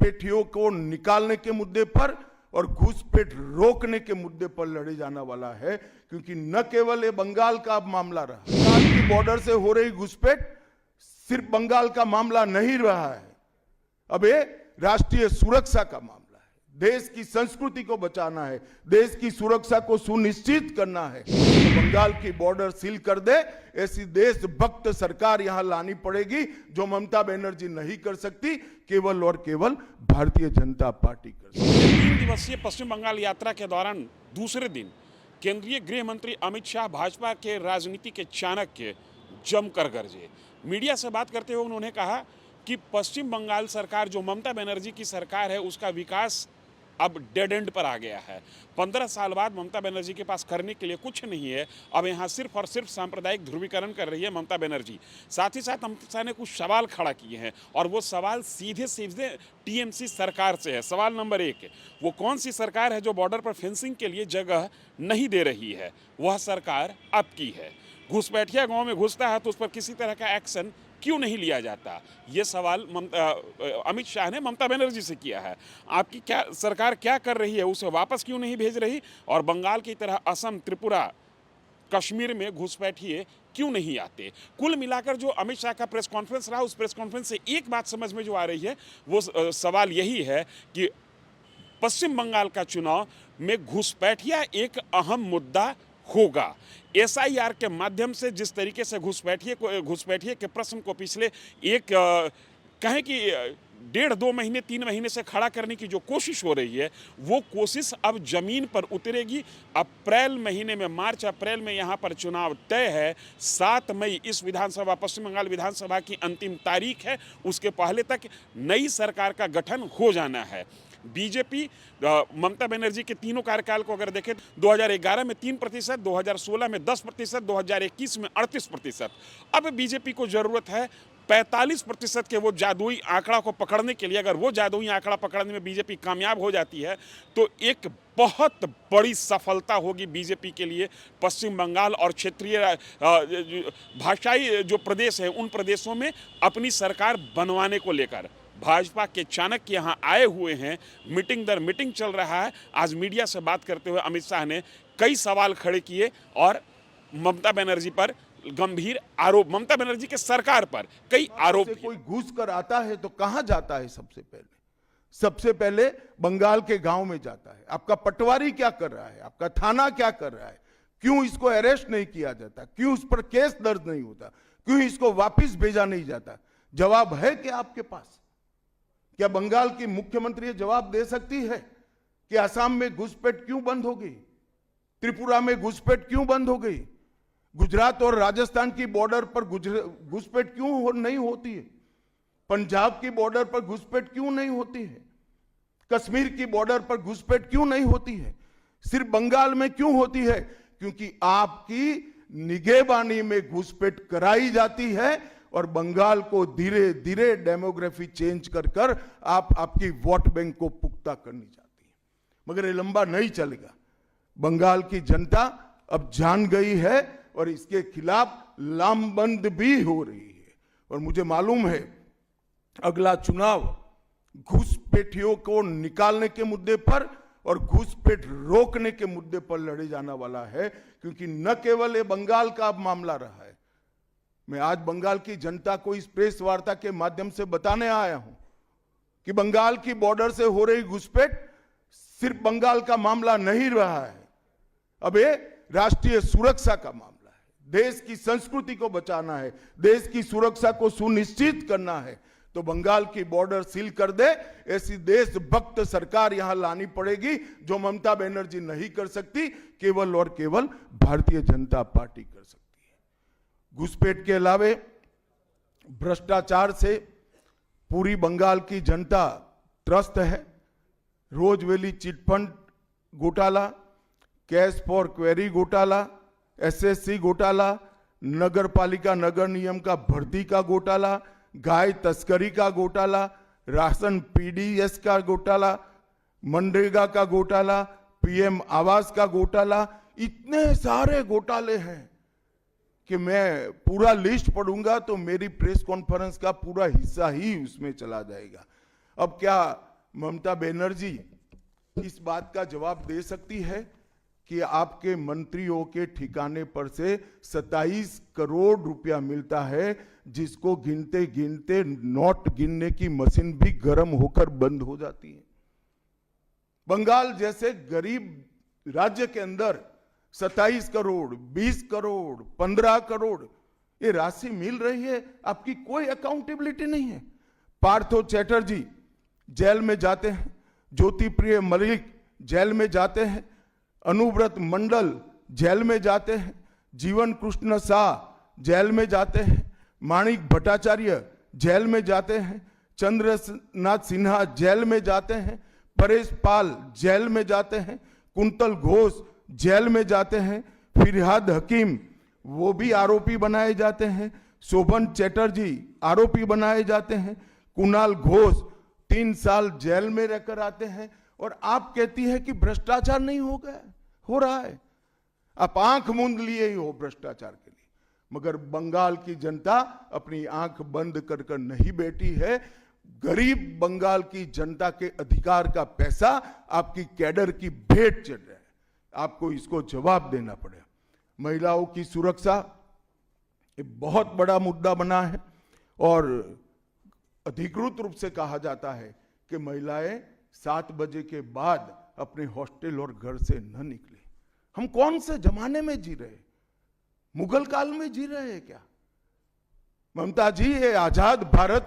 घुसपैठियों को निकालने के मुद्दे पर और घुसपैठ रोकने के मुद्दे पर लड़े जाने वाला है, क्योंकि न केवल ये बंगाल का मामला रहा, बंगाल की बॉर्डर से हो रही घुसपैठ सिर्फ बंगाल का मामला नहीं रहा है, अब ये राष्ट्रीय सुरक्षा का मामला है। देश की संस्कृति को बचाना है, देश की सुरक्षा को सुनिश्चित करना है, तो बंगाल की बॉर्डर सील कर दे, ऐसी देशभक्त सरकार यहां लानी पड़ेगी, जो ममता बनर्जी नहीं कर सकती, केवल और केवल भारतीय जनता पार्टी कर सकती। 3 दिवसीय पश्चिम बंगाल यात्रा के दौरान दूसरे दिन केंद्रीय गृह मंत्री अमित शाह भाजपा के राजनीति के चाणक्य जमकर गरजे। मीडिया से बात करते हुए उन्होंने कहा कि पश्चिम बंगाल सरकार जो ममता बनर्जी की सरकार है, उसका विकास अब डेड एंड पर आ गया है। 15 साल बाद ममता बनर्जी के पास करने के लिए कुछ नहीं है। अब यहाँ सिर्फ और सिर्फ सांप्रदायिक ध्रुवीकरण कर रही है ममता बनर्जी। साथ ही साथ अमित शाह ने कुछ सवाल खड़ा किए हैं, और वो सवाल सीधे सीधे टीएमसी सरकार से है। सवाल नंबर 1, वो कौन सी सरकार है जो बॉर्डर पर फेंसिंग के लिए जगह नहीं दे रही है? वह सरकार आपकी है। घुसपैठिया गाँव में घुसता है तो उस पर किसी तरह का एक्शन क्यों नहीं लिया जाता? ये सवाल अमित शाह ने ममता बनर्जी से किया है। आपकी क्या सरकार क्या कर रही है, उसे वापस क्यों नहीं भेज रही? और बंगाल की तरह असम, त्रिपुरा, कश्मीर में घुसपैठिए क्यों नहीं आते? कुल मिलाकर जो अमित शाह का प्रेस कॉन्फ्रेंस रहा, उस प्रेस कॉन्फ्रेंस से एक बात समझ में जो आ रही है, वो सवाल यही है कि पश्चिम बंगाल का चुनाव में घुसपैठिया एक अहम मुद्दा होगा। एसआईआर के माध्यम से जिस तरीके से घुसपैठिए के प्रश्न को पिछले कहें कि 1.5-2 महीने 3 महीने से खड़ा करने की जो कोशिश हो रही है, वो कोशिश अब जमीन पर उतरेगी। अप्रैल महीने में, मार्च अप्रैल में यहाँ पर चुनाव तय है। 7 मई इस विधानसभा, पश्चिम बंगाल विधानसभा की अंतिम तारीख है। उसके पहले तक नई सरकार का गठन हो जाना है। बीजेपी ममता बनर्जी के तीनों कार्यकाल को अगर देखें, 2011 में 3%, 2016 में 10%, 2021 में 38%। अब बीजेपी को जरूरत है 45% के वो जादुई आंकड़ा को पकड़ने के लिए। अगर वो जादुई आंकड़ा पकड़ने में बीजेपी कामयाब हो जाती है तो एक बहुत बड़ी सफलता होगी बीजेपी के लिए। पश्चिम बंगाल और क्षेत्रीय भाषाई जो प्रदेश हैं, उन प्रदेशों में अपनी सरकार बनवाने को लेकर भाजपा के चाणक्य यहाँ आए हुए हैं। मीटिंग दर मीटिंग चल रहा है। आज मीडिया से बात करते हुए अमित शाह ने कई सवाल खड़े किए और ममता बनर्जी पर गंभीर आरोप, ममता बनर्जी के सरकार पर कई आरोप। कोई घुस कर आता है तो कहां जाता है? सबसे पहले बंगाल के गांव में जाता है। आपका पटवारी क्या कर रहा है? आपका थाना क्या कर रहा है? क्यों इसको अरेस्ट नहीं किया जाता? क्यों उस पर केस दर्ज नहीं होता? क्यों इसको वापिस भेजा नहीं जाता? जवाब है क्या आपके पास? क्या बंगाल की मुख्यमंत्री जवाब दे सकती है कि असम में घुसपैठ क्यों बंद हो गई? त्रिपुरा में घुसपैठ क्यों बंद हो गई? गुजरात और राजस्थान की बॉर्डर पर घुसपैठ क्यों नहीं होती है? पंजाब की बॉर्डर पर घुसपैठ क्यों नहीं होती है? कश्मीर की बॉर्डर पर घुसपैठ क्यों नहीं होती है? सिर्फ बंगाल में क्यों होती है? क्योंकि आपकी निगहबानी में घुसपैठ कराई जाती है और बंगाल को धीरे धीरे डेमोग्राफी चेंज कर आप आपकी वोट बैंक को पुख्ता करनी चाहती है। मगर ये लंबा नहीं चलेगा। बंगाल की जनता अब जान गई है और इसके खिलाफ लामबंद भी हो रही है। और मुझे मालूम है अगला चुनाव घुसपैठियों को निकालने के मुद्दे पर और घुसपैठ रोकने के मुद्दे पर लड़े जाने वाला है, क्योंकि न केवल ये बंगाल का मामला रहा है। मैं आज बंगाल की जनता को इस प्रेस वार्ता के माध्यम से बताने आया हूं कि बंगाल की बॉर्डर से हो रही घुसपैठ सिर्फ बंगाल का मामला नहीं रहा है, अब ये राष्ट्रीय सुरक्षा का मामला है। देश की संस्कृति को बचाना है, देश की सुरक्षा को सुनिश्चित करना है, तो बंगाल की बॉर्डर सील कर दे, ऐसी देशभक्त सरकार यहां लानी पड़ेगी, जो ममता बनर्जी नहीं कर सकती, केवल और केवल भारतीय जनता पार्टी कर सकती है। घुसपैठ के अलावे भ्रष्टाचार से पूरी बंगाल की जनता त्रस्त है। रोजवेली चिटफंड घोटाला, कैश फॉर क्वेरी घोटाला, एसएससी घोटाला, नगर पालिका नगर नियम का भर्ती का घोटाला, गाय तस्करी का घोटाला, राशन पीडीएस का घोटाला, मनरेगा का घोटाला, पीएम आवास का घोटाला, इतने सारे घोटाले हैं कि मैं पूरा लिस्ट पढ़ूंगा तो मेरी प्रेस कॉन्फ्रेंस का पूरा हिस्सा ही उसमें चला जाएगा। अब क्या ममता बनर्जी इस बात का जवाब दे सकती है कि आपके मंत्रियों के ठिकाने पर से 27 करोड़ रुपया मिलता है, जिसको गिनते गिनते नोट गिनने की मशीन भी गर्म होकर बंद हो जाती है। बंगाल जैसे गरीब राज्य के अंदर 27 करोड़, 20 करोड़, 15 करोड़ ये राशि मिल रही है, आपकी कोई अकाउंटेबिलिटी नहीं है। पार्थो चैटर्जी जेल में जाते हैं, ज्योति प्रिय मलिक जेल में जाते हैं, अनुव्रत मंडल जेल में जाते हैं, जीवन कृष्ण शाह जेल में जाते हैं, माणिक भट्टाचार्य जेल में जाते हैं, चंद्रनाथ सिन्हा जेल में जाते हैं, परेश पाल जेल में जाते हैं, कुंतल घोष जेल में जाते हैं, फिरहाद हकीम वो भी आरोपी बनाए जाते हैं, शोभन चैटर्जी आरोपी बनाए जाते हैं, कुणाल घोष 3 साल जेल में रहकर आते हैं, और आप कहती है कि भ्रष्टाचार नहीं हो गया, हो रहा है। आप आंख मूंद लिए ही हो भ्रष्टाचार के लिए, मगर बंगाल की जनता अपनी आंख बंद कर कर नहीं बैठी है। गरीब बंगाल की जनता के अधिकार का पैसा आपकी कैडर की भेंट चढ़ रहा है, आपको इसको जवाब देना पड़ेगा। महिलाओं की सुरक्षा एक बहुत बड़ा मुद्दा बना है, और अधिकृत रूप से कहा जाता है कि महिलाएं 7 बजे के बाद अपने हॉस्टल और घर से न निकले। हम कौन से जमाने में जी रहे, मुगल काल में जी रहे हैं क्या? ममता जी, ये आजाद भारत,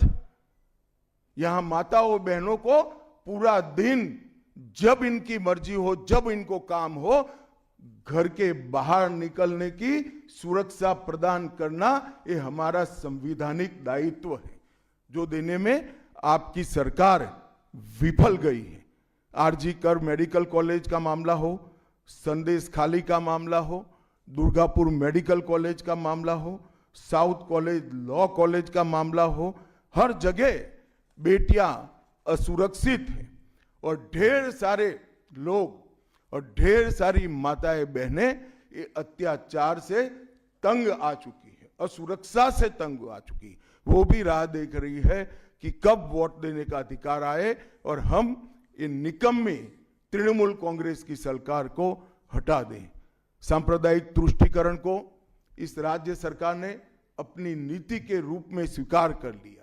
यहां माताओं बहनों को पूरा दिन जब इनकी मर्जी हो, जब इनको काम हो, घर के बाहर निकलने की सुरक्षा प्रदान करना ये हमारा संवैधानिक दायित्व है, जो देने में आपकी सरकार विफल गई है। आरजी कर मेडिकल कॉलेज का मामला हो, संदेश खाली का मामला हो, दुर्गापुर मेडिकल कॉलेज का मामला हो, साउथ कॉलेज लॉ कॉलेज का मामला हो, हर जगह बेटियां असुरक्षित हैं, और ढेर सारे लोग और ढेर सारी माताएं बहनें ये अत्याचार से तंग आ चुकी है, असुरक्षा से तंग आ चुकी है। वो भी राह देख रही है कि कब वोट देने का अधिकार आए और हम इन निकम्मी तृणमूल कांग्रेस की सरकार को हटा दें। सांप्रदायिक तुष्टीकरण को इस राज्य सरकार ने अपनी नीति के रूप में स्वीकार कर लिया।